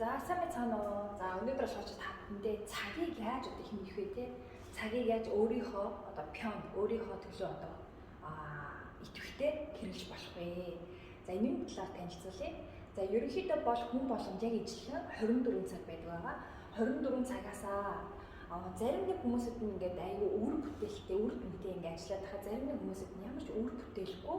За сайн байцгаана уу. За өнөөдөр шууд таандээ цагийг яаж одоо хэмнэх вэ те? Цагийг яаж өөрийнхөө одоо өөрийнхөө төлөө одоо идэвхтэй хэрэглэж болох вэ? За энэний талаар танилцуулъя. За ерөнхийдөө бол хүн болгонд яг ижилхэн 24 цаг байдаг байгаа. 24 цагаасаа зарим нэг хүмүүсэд нь ингээд аюу үр бүтээлтэй, үр дүнтэй ингээд ажиллаад байгаа. Зарим нэг хүмүүсэд нь ямар ч үр бүтээлгүй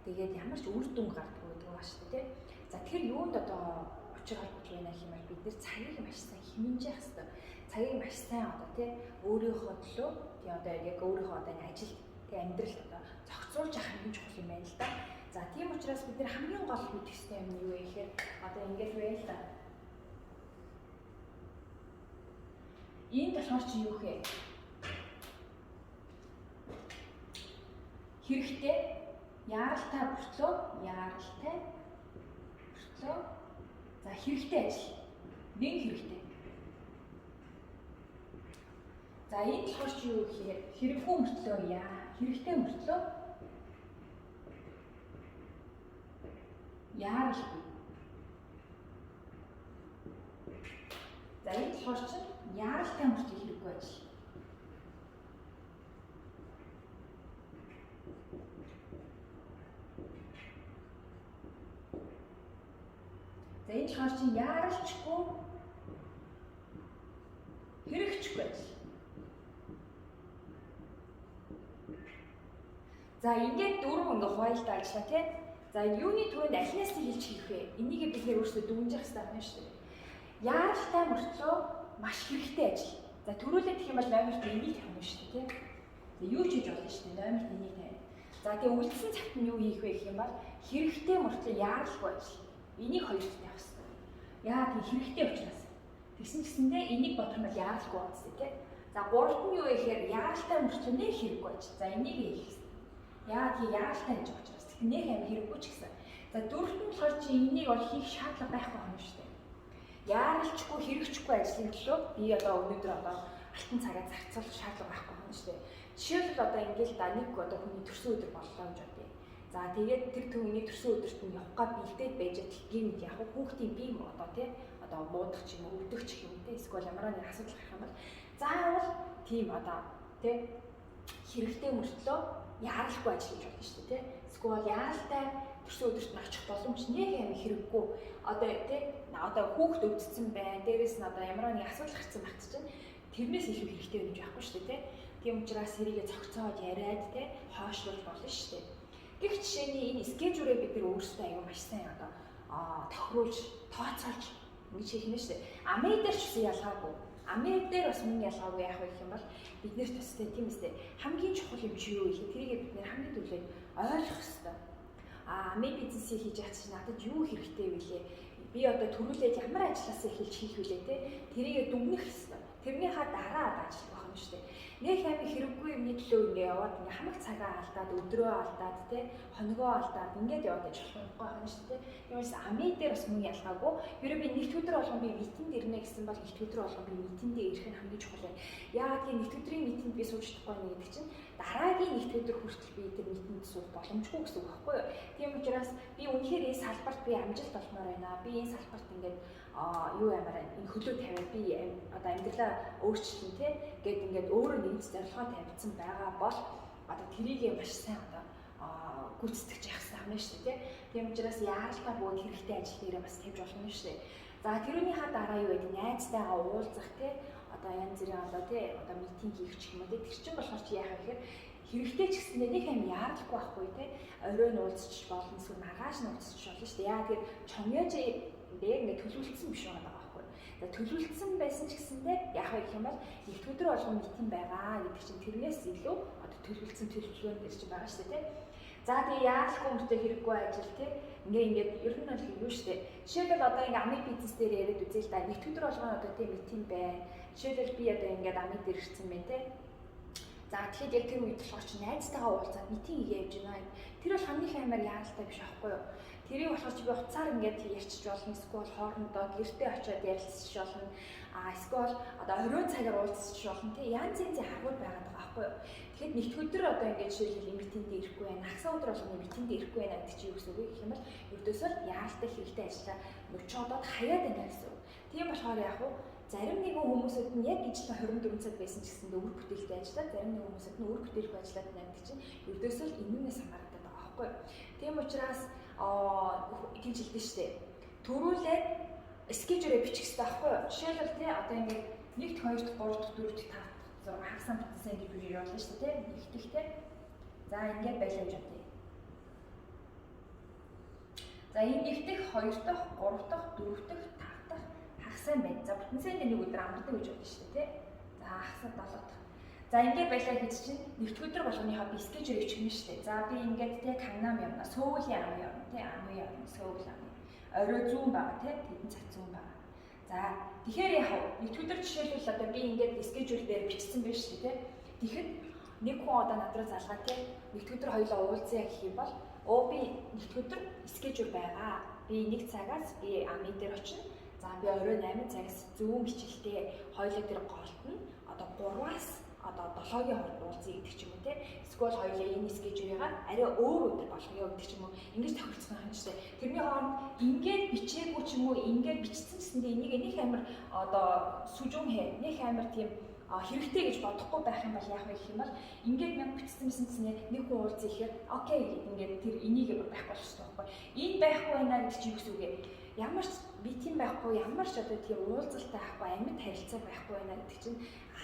тэгээд ямар ч үр дүн гардаг байдаг ба шүү дээ. За тэр юунд одоо учир холбож байна гэх юм бол бид нэр цагийг маш сайн хэмнэж явах хэрэгтэй. Цагийг маш сайн одоо тий өөрийнхөө төлөө тий одоо яг өөрийнхөө одоо ажил тий амьдралд одоо зохицуулж явах хамгийн чухал юм байна л да. За тийм учраас бид нэр хамгийн гол мэдэх ёстой юм юу вэ гэхээр одоо ингэж байна л да. Энд болохоор чи юу вэ? Хэрэгтэй яаралтай бүртлөө за хэрэгтэй ажил. Нэг хэрэгтэй. За энэ болохоор чи юу гэхээр хэрэггүй мөртлөө хэрэгтэй мөртлөө яаралгүй. За энэ болохоор чи яаралтай мөртлөө хэрэггүй ажил. За энэ болохоор чи яаралчгүй хэрэгчгүй ажил. За ингээд дөрөв ингээ хуваалдаа ажиллаа тий. За юуны түрүүнд алинаас хэлж хийх вэ? Энийг бид нэр өөрсдөө дүгнжих хэрэгтэй байна шүү дээ. Яаралтай мөртлөө маш хэрэгтэй ажил. За төрүүлээд гэх юм бол номерт энийг тавина шүү дээ тий. За юу ч хийж болно шүү дээ. Номерт энийг тавина. За тэгээ үлдсэн цагт нь юу хийх вэ гэх юм бол хэрэгтэй мөртлөө яаралгүй ажил. Энийг хоёрт тавих хэрэгтэй. Яа тийм хэрэгтэй учраас. Тэгсэн гэсэндээ энийг бодох юм бол яаралгүй үстэй тий. За гуравт нь юу вэ гэхээр яаралтай мөртлөө нэг хэрэггүй ажил. За энийг хийх хэрэгтэй. Яа тийм яаралтай гэж учраас. Нэг юм хэрэггүй ч гэсэн. За дөрөвт нь болохоор чи энийг бол хийх шаардлага байхгүй юм шүү дээ. Яаралчгүй хэрэгчгүй ажлын төлөө би одоо өнөөдөр одоо алтан цагаа зарцуулах шаардлага байхгүй юм шүү дээ. Жишээлбэл одоо ингээл да нэг одоо хүний төрсөн өдөр боллоо гэж бодъё. За тэгээд тэр түүний төрсөн өдөрт нь явах гад бэлдээд байж гэмэд яг хүүхдийн бие одоо тий одоо муудах ч юм уу өвдөх ч юм тий эсвэл ямар нэг асуудал гарах юм бол заавал тийм одоо тий хэрэгтэй мөртлөө яаралгүй ажил гэж болно шүү дээ тий. Эсвэл яаралтай төрсөн өдөрт нь очих боломж нэг юм хэрэггүй. Одоо тий одоо хүүхд өвдсөн байна. Дээрээс нь одоо ямар нэг асуудал гарсан багт чинь тэрнээс илүү хэрэгтэй юм байхгүй шүү дээ тий. Тийм учраас хэрийгээ цогцоод яриад тий хойшлуулж болно шүү дээ. Гэх жишээний энэ скежүрээ бид нар өөрсдөө аюу маш сайн одоо тохируулж, тооцоолж ингэж хийх нь шүү дээ. Амийн дээр ч гэсэн ялгаагүй. Амийн дээр бас мөн ялгаагүй яах вэ гэх юм бол бид нэр төстэй тийм үстэй хамгийн чухал юм чи юу вэ гэхээр тэрийг бид нэр хамгийн түрүүнд ойлгох хэрэгтэй. Амийн бизнесийг хийж яах чинь надад юу хэрэгтэй вэ лээ? Би одоо төрүүлээд ямар ажилласаа эхэлж хийх вүлээ те? Тэрийг дүгнэх хэрэгтэй. Тэрнийхаа дараа ажиллах байх юм шүү дээ. Нэг амин хэрэггүй юмны төлөө ингээ яваад ингээ хамаг цагаа алдаад өдрөө алдаад те хоногоо алдаад ингээд яваад иж болохгүй байна шүү дээ. Тиймээс амийн дээр бас мөн ялгаагүй. Ерөө би нэгд өдөр болгон би митинд ирнэ гэсэн бол нэгд өдөр болгон би митиндээ ирэх нь хамгийн чухал байна. Яагаад гэвэл нэгд өдрийн митинд би сууж чадахгүй нэг гэдэг чинь дараагийн нэгд өдөр хүртэл би тэр митинд суух боломжгүй гэсэн үг байхгүй юу? Тийм учраас би үнэхээр энэ салбарт би амжилт олмоор байна. Би энэ салбарт ингээд юу ямар энэ хөлөө тавиад би одоо амьдралаа өөрчлөн те гээд ингээд өөрөө нэгэн зорилгоо тавьсан байгаа бол одоо тэрийг маш сайн одоо гүйцэтгэж явах хэрэгтэй юм шүү дээ. Тийм учраас яаралтай бүгд хэрэгтэй ажил дээрээ бас тавьж болно шүү дээ. За тэрүүнийхээ дараа юу гэдэг найзтайгаа уулзах те одоо янз бүрийн одоо те одоо митинг хийх ч юм уу те тэр чинь болохоор чи яах вэ гэхээр хэрэгтэй ч гэсэн нэг юм яаралгүй байхгүй те оройн уулзчих болно эсвэл маргааш нь уулзчих болно шүү дээ. Яа тэгэхээр чомьёож ингээд төлөвлөсөн биш байгаа байхгүй. За төлөвлөсөн байсан ч гэсэндээ яах вэ гэх юм бол нэгд өдөр болгон митинг байгаа гэдэг чинь тэрнээс илүү одоо төлөвлөсөн төлөвлөгөөнд дэр чинь байгаа шүү дээ тий. За тэгээ яаралгүй мөртөө хэрэггүй ажил тий. Ингээд ер нь бол юу шүү дээ. Жишээлбэл одоо ингээд амийн бизнес дээр яриад үзээ л да. Нэгд өдөр болгон одоо тий митинг байна. Жишээлбэл би одоо ингээд амийн дээр ирсэн байна тий. За тэгэхэд яг тэр үед болохоор чи найзтайгаа уулзаад митинг хийж явж байна. Тэр бол хамгийн амар яаралтай биш аахгүй юу? Тэрийг болохоор чи би уцаар ингээд ярьчих болно. Эсвэл хоорондоо гэртээ очиод ярилцчих болно. Эсвэл одоо оройн цагаар уулзчих болно. Тэ янз янзын харгууд байгаад байгаа байхгүй юу? Тэгэхэд нэгд өдөр одоо ингээд жишээлбэл митингд ирэхгүй байна. Хагас өдөр болгоны митингд ирэхгүй байна гэдэг чи юу гэсэн үг вэ гэх юм бол ердөөсөө яаралтай хэрэгтэй ажиллаа нөчөөдод хаяад байна гэсэн үг. Тийм болохоор яг уу зарим нэгэн хүмүүсүүд нь яг ижлэн 24 цаг байсан ч гэсэн өвөр бүтээлтэй ажиллаад зарим нэгэн хүмүүсүүд нь өвөр бүтээлгүй ажиллаад байна гэдэг чинь ердөөсөө энүүнээс хамаардаг байгаа байхгүй юу? Тийм учраас тийм ч хэлдэг шүү дээ. Төрүүлээд скежүрээ бичих хэрэгтэй байхгүй юу? Жишээлбэл тий одоо ингээд 1-т 2-т 3-т 4-т 5-т 6 хагас бүтсэн гэж би явуулна шүү дээ тий. Нэгтгэх тий. За ингээд байлаа гэж бодъё. За энэ 1-т 2-т 3-т 4-т 5-т хагасаа байна. За бүтэнсэнд нэг өдөр амардаг гэж бодъё шүү дээ тий. За хагасаа 7-т. За ингээд байлаа гэж чинь нэгд өдөр болгоныхоо би скежүрээ бичихнэ шүү дээ. За би ингээд тий Кангнам явна, Сөүлийн ам явна тий, ам явна, Сөүл ам. Орой зүүн байгаа тий, тэдэн цаг зүүн байгаа. За тэгэхээр яг нэгд өдөр жишээлбэл одоо би ингээд скежүр дээр бичсэн байж шүү дээ тий. Тэгэхэд нэг хүн одоо надруу залгаа тий нэгд өдөр хоёулаа уулзъя гэх юм бол би нэгд өдөр скежүр байгаа. Би 1 цагаас би амын дээр очино. За би орой 8 цагаас зүүн бичлэлтэй хоёулаа дээр голтно. Одоо 3-аас одоо 7-гийн хооронд уулзъя гэдэг ч юм уу те. Эсвэл хоёулаа энэ скежүрийг арай өөр өдөр болгоё гэдэг ч юм уу. Ингэж тохирцсон юм шүү дээ. Тэрний хооронд ингээд бичээгүй ч юм уу, ингээд бичсэн гэсэндээ энийг нэг амар одоо сүжүүн нэг амар тийм хэрэгтэй гэж бодохгүй байх юм бол яах вэ гэх юм бол ингээд мянга бичсэн чинь нэг хүн уулзъя гэхээр окей гэдэг ингээд тэр энийг байхгүй шүү дээ. Энэ байхгүй байна гэж чи юу гэсэн үг вэ? Ямар ч битэн байхгүй, ямар ч одоо тийм уулзалтай байхгүй, амьд харилцаа байхгүй байна гэдэг чинь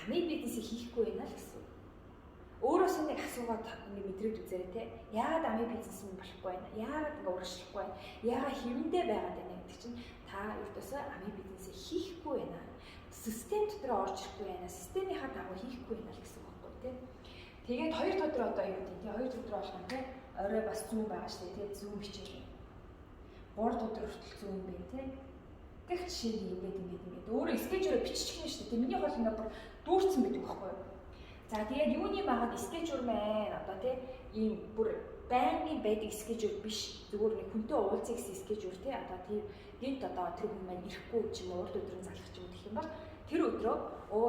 амийн бизнесийг хийхгүй байна л гэсэн. Өөрөөс нэг асуугаад нэг мэдрээд үзээрэй те. Яагаад амийн бизнес нь болохгүй байна? Яагаад ингээ урагшлахгүй байна? Яагаад хэвэндээ байгаад байна гэдэг чинь та ердөөсөө амийн бизнесийг хийхгүй байна. Систем дотор орж ирэхгүй байна. Системийнхаа дагуу хийхгүй байна л гэсэн үг байхгүй те. Тэгээд 2 өдөр одоо юу гэдэг те 2 өдөр болгоно те. Орой бас зүүн байгаа шүү дээ те. Зүүн бичээл. 3 өдөр хүртэл зүүн бэ те. Гэх жишээ ингээд өөрөө скежүрээ бичих юм шүү дээ. Миний хол ингээд бүр дүүрсэн байдаг байхгүй юу? За тэгээд юуны багад скежүр маань одоо тий ийм бүр байнгын байдаг скежүр биш. Зүгээр нэг хүнтэй уулзах гэсэн скежүр тий одоо тийм гинт одоо тэр хүн маань ирэхгүй ч юм уу урд өдрийн залах ч юм гэх юм бол тэр өдрөө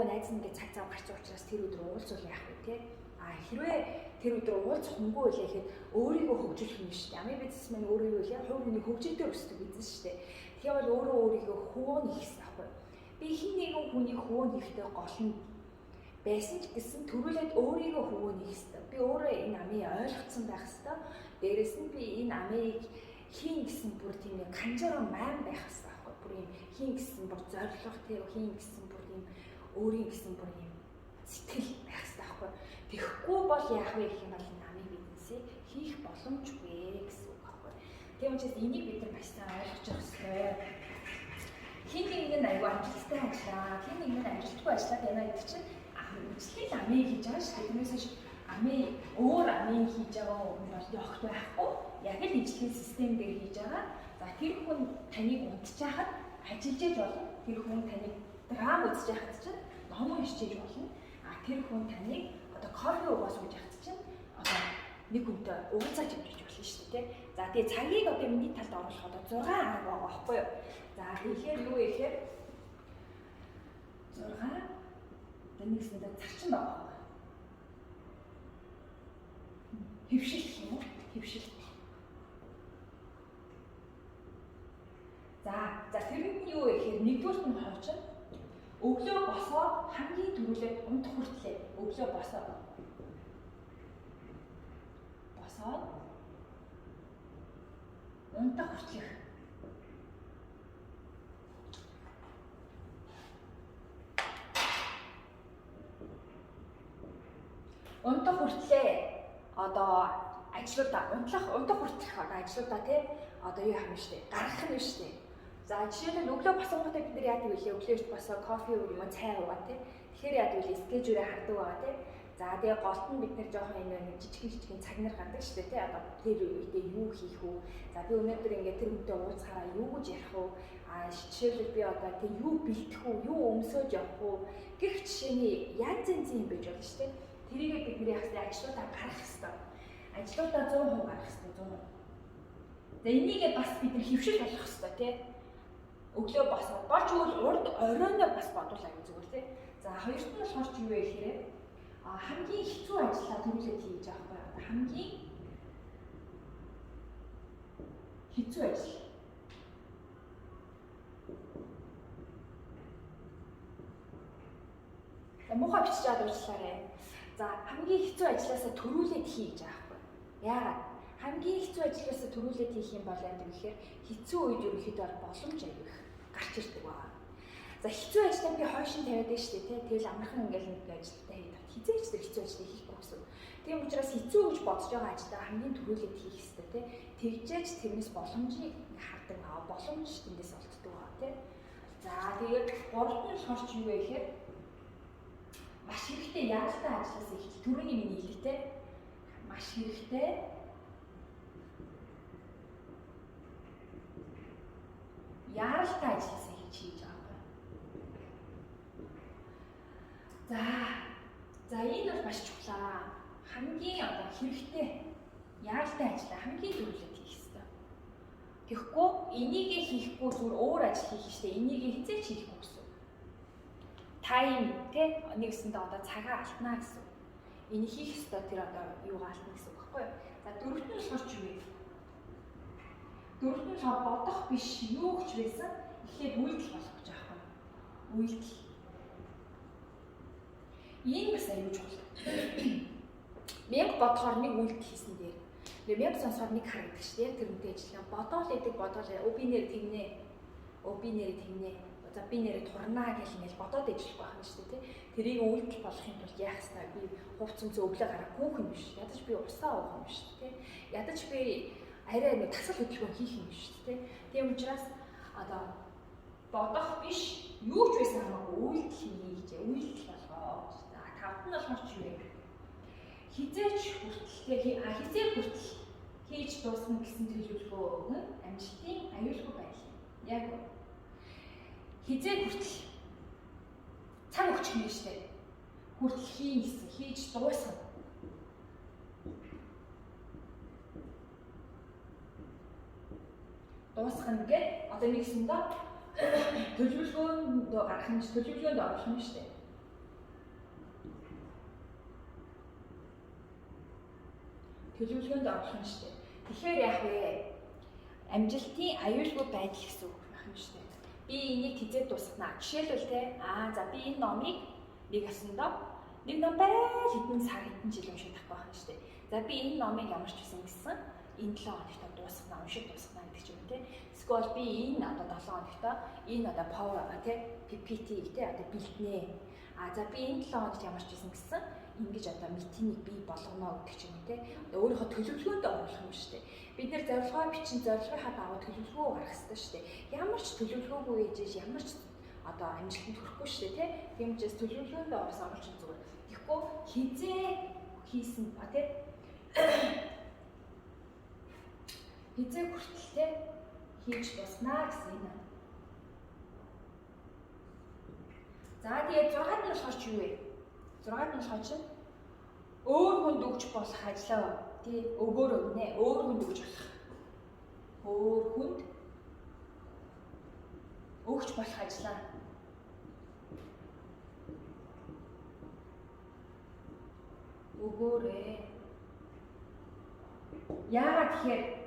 найз нь ингээд цаг цав гарч учраас тэр өдөр уулзвал яах вэ тий? Хэрвээ тэр өдөр уулзах хүнгүй байлаа гэхэд өөрийгөө хөгжүүлэх юм шүү дээ. Амийн бизнесмен өөрийгөө яг хувь хүний хөгжилтэй өсдөг бизнес шүү дээ. Тэгэхээр бол өөрийгөө хөвөөн хийх хэрэгтэй байхгүй. Би хин нэгэн хүний хөвөөн хийхдээ гол нь байсан ч гэсэн төрүүлээд өөрийгөө хөвөөн хийх хэрэгтэй. Би өөрөө энэ амийг ойлгоцсон байх хэрэгтэй. Дээрээс нь би энэ амийг хийн гэсэн бүр тийм нэг канжараа маань байх хэрэгтэй байхгүй. Бүр юм хийн гэсэн бүр зориг тийм хийн гэсэн бүр юм өөрийн гэсэн бүр юм сэтгэл байх хэрэгтэй байхгүй. Тэгэхгүй бол яах вэ гэх юм бол энэ амийн бизнесийг хийх боломжгүй гэсэн үг байхгүй. Тийм учраас энийг бид нар маш сайн ойлгож явах хэрэгтэй. Хин нэг нь аюу амжилттай ажиллаа, хин нэг нь амжилтгүй ажиллаад байна гэдэг чинь үстэл амийг хийж байгаа шүү дээ. Тэрнээс амийн өөр амийг хийж байгаа хүн бол огт байхгүй. Яг л ижлэгийн систем дээр хийж байгаа. За тэр хүн таныг унтчихад ажиллаж яж болно. Тэр хүн таныг драм үзэж яхад чинь ном уншиж болно. Тэр хүн таныг одоо кофе уугаа сууж яхад чинь одоо нэг хүнтэй уулзаж явж болно шүү дээ. За тэгээ цагийг одоо миний талд оруулах одоо 6 арга байгаа байхгүй юу? За тэгэхээр юу вэ гэхээр 6 нэгсэндээ зарчим байгаа. Хөвшил гэх юм уу? Хөвшил. За тэр нь юу вэ гэхээр нэгдүгээр нь хоочин өглөө босоод хамгийн түрүүлээд унтах хүртлээр өглөө босоод унтах хүртлээр унтах хүртлээ одоо ажлуудаа унтах хүртэх одоо ажлуудаа тий одоо юу хам штэ гаргах нь штэ. За жишээлбэл өглөө босонготой бид нар яадаг вэ? Өглөө эрт босоо кофе уу юм цай уугаа тий. Тэгэхээр яадаг вэ? Скежүрээ хардаг байгаа тий. За тэгээ голт нь бид нар жоохон энэ жижигхэн цаг нар гардаг штэ тий. Одоо тэр үедээ юу хийх вэ? За би өнөөдөр ингээд тэр хүнтэй уулзахаараа юу гэж ярих вэ? Жишээлбэл би одоо тий юу бэлтэх үү? Юу өмсөж явах вэ? Гэх жишээний янз янзын юм байж болно штэ. Тэрийг бид нэр яах вэ? Ажлуудаа гаргах хэрэгтэй. Ажлуудаа 100% гаргах хэрэгтэй 100%. За энийгээ бас бид нар хөвшил болох хэрэгтэй тий. Өглөө босоод болж өгвөл урд оройноо бас бодвол аюу зүгээр тий. За хоёрт нь болохоор юу вэ гэхээр хамгийн хэцүү ажлаа төрүүлээд хийж байгаа байхгүй. Хамгийн хэцүү ажил. Муухай бичиж аваад уучлаарай. За хамгийн хэцүү ажлаасаа төрүүлээд хий гэж байгаа байхгүй. Яагаад? Хамгийн хэцүү ажлаасаа төрүүлээд хийх юм бол яадаг гэхээр хэцүү үед ерөнхийдөө боломж аяг их гарч ирдэг байна. За хэцүү ажлаа би хойшин тавиад байна шүү дээ тий. Тэгэл амархан ингээл нэг ажилтаа хийдэг. Хизээч тэр хэцүү ажлыг хийхгүй гэсэн. Тийм учраас хэцүү гэж бодож байгаа ажлаа хамгийн төрүүлээд хийх хэрэгтэй тий. Тэгжээч тэрнээс боломжийг хардаг аа боломж тэндээс олддог аа тий. За тэгээд гуравт нь шорч юу вэ гэхээр маш хэрэгтэй яалтаа ажлаас их түрүүний миний хэлэхтэй маш хэрэгтэй яалтаа ажлаас хийж байгаа. За энэ бол маш чухлаа. Хамгийн одоо хэрэгтэй яалтаа ажлаа хамгийн түрүүлээд хийх хэрэгтэй. Тэгэхгүй энийг хийхгүй зүгээр өөр ажил хийх штэ энийг хизээч хийхгүй гэсэн. Тайм тий нэгсэндээ одоо цагаа алтнаа гэсэн. Энийг хийх ёстой тэр одоо юугаа алтна гэсэн үг байхгүй юу? За дөрөвт нь болохоор ч юу вэ? Дөрөвт нь бодох биш юу гэж байсан? Эхлээд үйлдэл болох гэж байгаа юм. Үйлдэл. Энэ бас аюул чухал. Мянга бодохоор нэг үйлдэл хийсэн дээр. Тэгээ мянга сонсохоор нэг харагддаг шүү дээ. Тэр үнтэй ажиллаа. Бодоол эдэг би нэр тэгнэ. Би нэр тэгнэ. За би нэрээ турнаа гэх ингэж бодоод ажиллах байх юм шүү дээ тий. Тэрийг үйлдэл болохын тулд яах ёстой би хувцсан өглөө гараа гүөх юм биш. Ядаж би усаа уух юм биш тий. Ядаж би арай нэг тасал хөдөлгөөн хийх юм биш тий. Тийм учраас одоо бодох биш юу ч байсан хамаагүй үйлдэл хийж үйлдэл болгоо. За тавт нь болохоор ч юу вэ? Хизээч хүртэл хизээ хүртэл хийж дуусна гэсэн төлөвлөгөө амжилтын аюулгүй байдал. Яг хизээ хүртэл цаг өгч юм шүү дээ. Хүртэл хийн гэсэн хийж дуусгана. Дуусгана гэдэг одоо нэгсэндээ төлөвлөгөөнд гарах юм шүү дээ. Төлөвлөгөөнд оруулах юм шүү дээ. Тэгэхээр яах вэ? Амжилтын аюулгүй байдал гэсэн үг байх юм шүү дээ. Би энийг хизээ дуусгана. Жишээлбэл те за би энэ номыг нэг ясандаа нэг ном барай хэдэн сар хэдэн жил уншиж тахгүй байх юм шүү дээ. За би энэ номыг ямар ч байсан гэсэн энэ 7 хоногт дуусгана, уншиж дуусгана гэдэг ч юм те. Эсвэл би энэ одоо 7 хоногт энэ одоо power те PPT те одоо бэлтнэ. За би энэ 7 хоногт ямар ч байсан гэсэн ингэж одоо митинийг бий болгоно гэдэг ч юм те. Өөрийнхөө төлөвлөгөөнд оруулах юм шүү дээ. Бид нэр зорилгоо бичин зорилгынхаа дагуу төлөвлөгөө гаргах хэрэгтэй шүү дээ. Ямар ч төлөвлөгөөгүй ээжээс ямар ч одоо амжилтанд хүрэхгүй шүү дээ тий. Тийм учраас төлөвлөгөөнд оруулсан оруулж зүгээр. Тэгэхгүй хизээ хийсэн ба тий. Хизээ хүртэл тий хийж боснаа гэсэн юм. За тэгээд 6-ад нь болохоор юу вэ? 6-ад нь болохоор чинь өөр хүнд өгч болох ажлаа тий өгөөр өгнэ. Өөр хүнд өгч болох. Өөр хүнд өгч болох ажлаа. Өгөөрэй. Яагаад тэгэхээр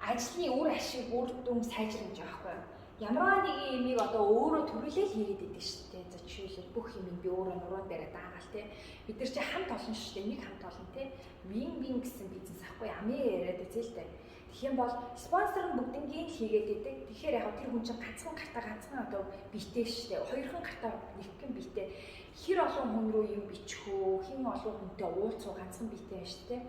ажлын үр ашиг үр дүн сайжруулж байгаа байхгүй юу? Ямар нэг юмыг одоо өөрөө төрүүлээ хийгээд идэв шүү дээ. За жишээлбэл бүх юм би өөрөө нуруунд дээр даагаал тий. Бид нар чи хамт олон шүү дээ. Нэг хамт олон тий. Win-win гэсэн бизнес ахгүй амийн яриад үзээ л дээ. Тэгэх юм бол спонсор нь бүгднийг хийгээд идэг. Тэгэхээр яг тэр хүн чинь ганцхан гартаа одоо битээ шүү дээ. Хоёрхан гартаа нэгхэн битээ. Хэр олон хүн рүү юм бичих үү? Хэн олон хүнтэй уулзах ганцхан битээ байна шүү дээ.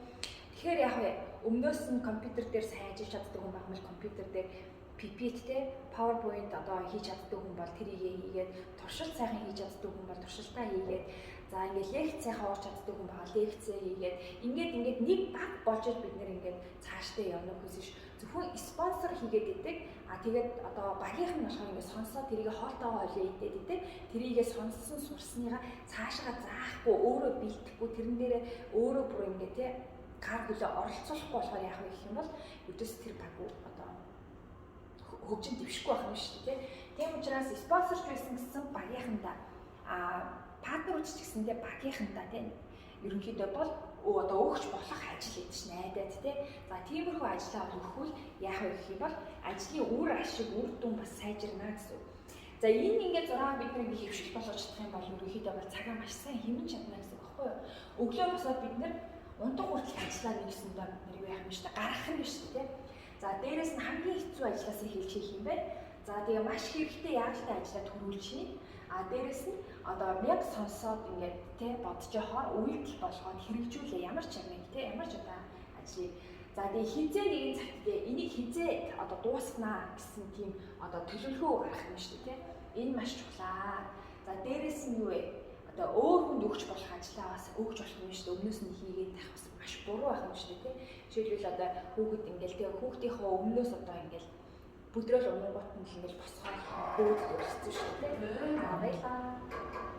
Тэгэхээр яг өмнөөс нь компьютер дээр сайн ажиллаж чаддаг хүн баг мэл компьютер дээр PPT-тэй PowerPoint одоо хийж чаддаг хүн бол тэрийг хийгээд туршилт сайхан хийж чаддаг хүн бол туршилтаа хийгээд за ингээд лекц сайхан ууж чаддаг хүн бол лекцээ хийгээд ингээд нэг баг болж бид нэр ингээд цаашдаа явна хүсэж зөвхөн спонсор хийгээд идэг тэгээд одоо багийнх нь болохоор ингээд сонсоод тэрийг хоолтойгоо олё идээд идэг тэрийгээ сонссон сурсныгаа цаашаа заахгүй өөрөө бэлтгэхгүй тэрэн дээрээ өөрөө бүр ингээд тий гар хөлөө оролцуулахгүй болохоор яах вэ гэх юм бол өдөөс тэр баг одоо хөгжин дэвшихгүй байх юм шүү дээ. Тийм учраас спонсорч байсан гэсэн багийнхандаа партнер үуч гэсэндээ багийнхандаа тийм ерөнхийдөө бол одоо өгч болох ажил гэдэг чинь найдаад тийм. За тиймэрхүү ажлаа өгөхүүл яах вэ гэх юм бол ажлын үр ашиг үр дүн бас сайжирна гэсэн. За энэ ингээд 6 бид нэг хөвшил болгож чадах юм бол ерөнхийдөө бол цагаа маш сайн хэмнэн чадна гэсэн үг байхгүй юу? Өглөө босоод бид нэр унтах хүртэл ажиллаа нэгсэндээ бид нэр юу яах юм шүү дээ. Гарах юм биш үү тийм. За дээрэс нь хамгийн хэцүү ажлаасаа хэлж хийх юм байна. За тэгээ маш хэрэгтэй яаралтай ажиллаад төрүүлж чинь. Дээрэс нь одоо яг сонсоод ингээд тий бодож явахаар үйлдэл болгоод хэрэгжүүлээ ямар ч юм тий ямар ч удаа ажлыг. За тэгээ хизээ нэгэн цагтээ энийг хизээ одоо дуусгнаа гэсэн тийм одоо төлөвлөгөө гаргах юм шүү дээ тий. Энэ маш чухлаа. За дээрэс нь юу вэ? Одоо өөр хүнд өгч болох ажлаа бас өгч болох юм шүү дээ. Өмнөөс нь хийгээд тах бас маш буруу байх юм шүү дээ тий. Жишээлбэл одоо хүүхэд ингээл тэгээ хүүхдийнхөө өмнөөс одоо ингээл бүдрэл умангууд нь ингээл босгоод бөөд өрссөн шүү дээ. Баярлалаа.